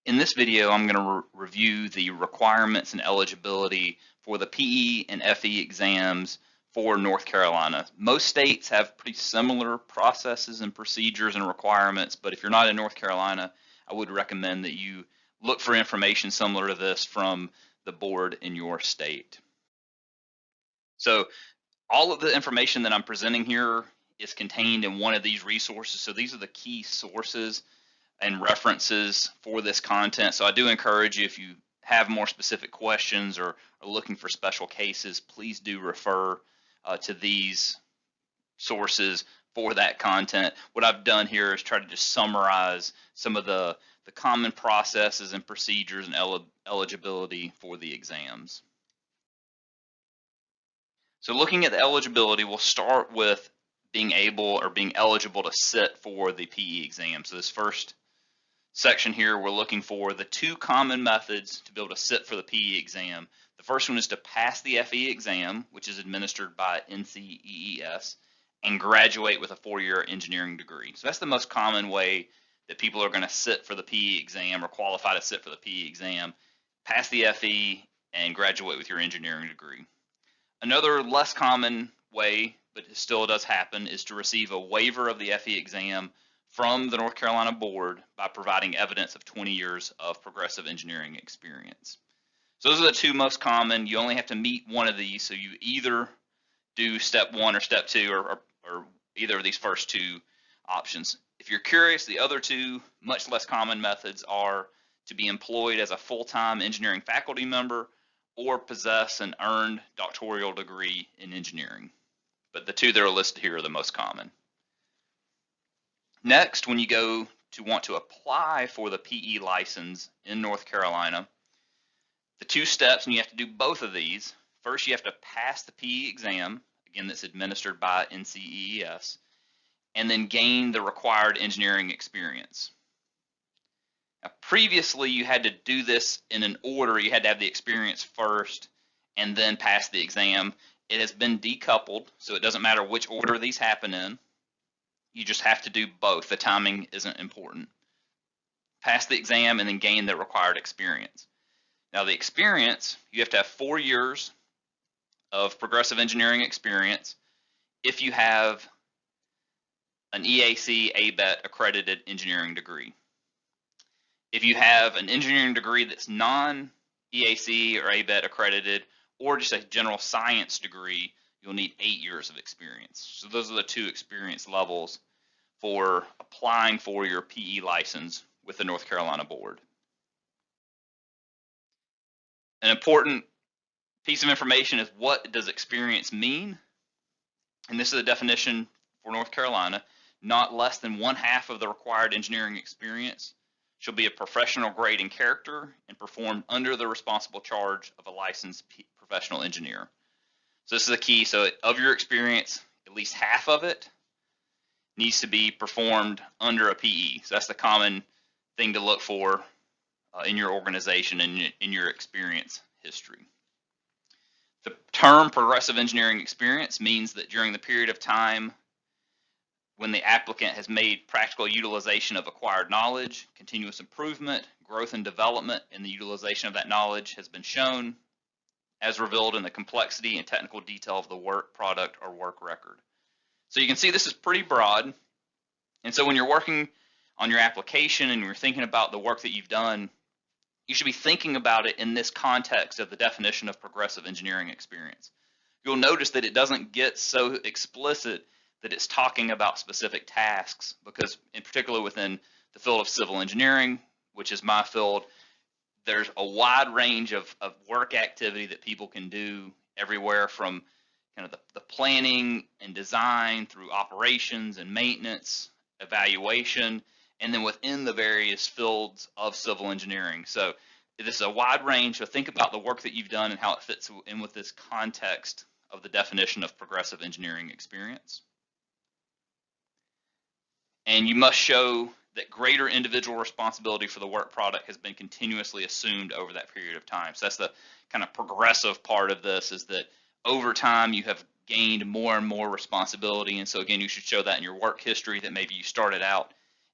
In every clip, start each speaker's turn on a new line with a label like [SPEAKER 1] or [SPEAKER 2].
[SPEAKER 1] In this video, I'm going to review the requirements and eligibility for the PE and FE exams for North Carolina. Most states have pretty similar processes and procedures and requirements, but if you're not in North Carolina, I would recommend that you look for information similar to this from the board in your state. So all of the information that I'm presenting here is contained in one of these resources. So these are the key sources and references for this content. So I do encourage you, if you have more specific questions or are looking for special cases, please do refer to these sources for that content. What I've done here is try to just summarize some of the common processes and procedures and eligibility for the exams. So looking at the eligibility, we'll start with being able or being eligible to sit for the PE exam. So this first section here, we're looking for the two common methods to be able to sit for the PE exam. The first one is to pass the FE exam, which is administered by NCEES, and graduate with a 4-year engineering degree. So that's the most common way that people are going to sit for the PE exam or qualify to sit for the PE exam. Pass the FE and graduate with your engineering degree. Another less common way, but it still does happen, is to receive a waiver of the FE exam from the North Carolina board by providing evidence of 20 years of progressive engineering experience. So those are the two most common. You only have to meet one of these, so you either do step 1 or step 2 or either of these first two options. If you're curious, the other two much less common methods are to be employed as a full-time engineering faculty member or possess an earned doctoral degree in engineering. But the two that are listed here are the most common. Next, when you go to want to apply for the PE license in North Carolina, the two steps, and you have to do both of these. First, you have to pass the PE exam, again, that's administered by NCEES, and then gain the required engineering experience. Now, previously, you had to do this in an order. You had to have the experience first and then pass the exam. It has been decoupled, so it doesn't matter which order these happen in. You just have to do both. The timing isn't important. Pass the exam and then gain the required experience. Now the experience, you have to have 4 years of progressive engineering experience if you have an EAC ABET accredited engineering degree. If you have an engineering degree that's non-EAC or ABET accredited, or just a general science degree, you'll need 8 years of experience. So those are the two experience levels for applying for your PE license with the North Carolina board. An important piece of information is, what does experience mean? And this is a definition for North Carolina. Not less than 1/2 of the required engineering experience shall be a professional grade in character and performed under the responsible charge of a licensed professional engineer. So this is the key. So of your experience, at least half of it needs to be performed under a PE. So that's the common thing to look for in your organization and in your experience history. The term progressive engineering experience means that during the period of time when the applicant has made practical utilization of acquired knowledge, continuous improvement, growth and development in the utilization of that knowledge has been shown, as revealed in the complexity and technical detail of the work product or work record. So you can see this is pretty broad. And so when you're working on your application and you're thinking about the work that you've done, you should be thinking about it in this context of the definition of progressive engineering experience. You'll notice that it doesn't get so explicit that it's talking about specific tasks, because in particular within the field of civil engineering, which is my field, there's a wide range of work activity that people can do, everywhere from kind of the planning and design through operations and maintenance, evaluation, and then within the various fields of civil engineering. So this is a wide range. So think about the work that you've done and how it fits in with this context of the definition of progressive engineering experience. And you must show that greater individual responsibility for the work product has been continuously assumed over that period of time. So that's the kind of progressive part of this, is that over time you have gained more and more responsibility. And so again, you should show that in your work history, that maybe you started out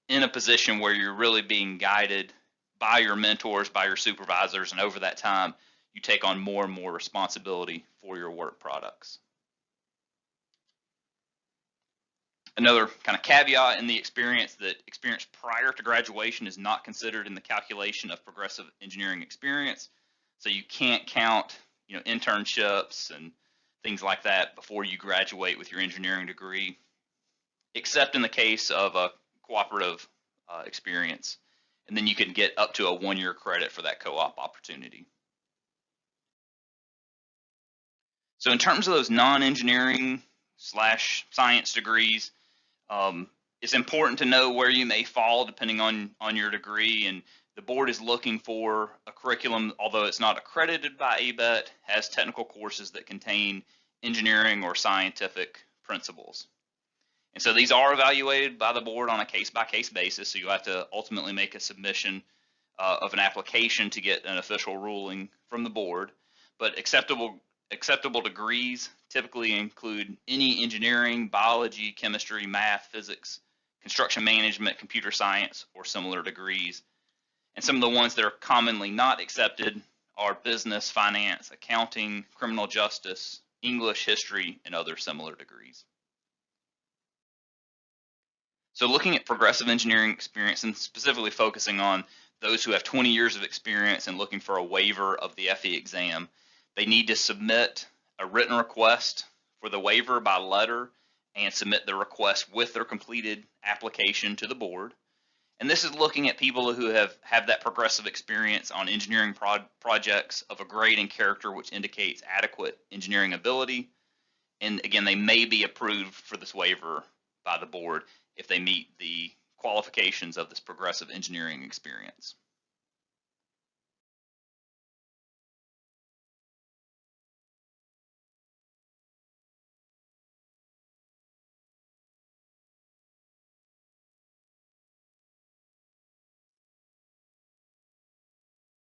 [SPEAKER 1] in a position where you're really being guided by your mentors, by your supervisors, and over that time, you take on more and more responsibility for your work products. Another kind of caveat in the experience that experience prior to graduation is not considered in the calculation of progressive engineering experience. So you can't count, internships and things like that before you graduate with your engineering degree, except in the case of a cooperative experience. And then you can get up to a 1-year credit for that co-op opportunity. So in terms of those non-engineering / science degrees, it's important to know where you may fall depending on your degree, and the board is looking for a curriculum, although it's not accredited by ABET, has technical courses that contain engineering or scientific principles. And so these are evaluated by the board on a case-by-case basis, so you have to ultimately make a submission of an application to get an official ruling from the board. But acceptable degrees typically include any engineering, biology, chemistry, math, physics, construction management, computer science, or similar degrees. And some of the ones that are commonly not accepted are business, finance, accounting, criminal justice, English, history, and other similar degrees. So looking at progressive engineering experience and specifically focusing on those who have 20 years of experience and looking for a waiver of the FE exam, they need to submit a written request for the waiver by letter and submit the request with their completed application to the board. And this is looking at people who have that progressive experience on engineering projects of a grade and character which indicates adequate engineering ability. And again, they may be approved for this waiver by the board if they meet the qualifications of this progressive engineering experience.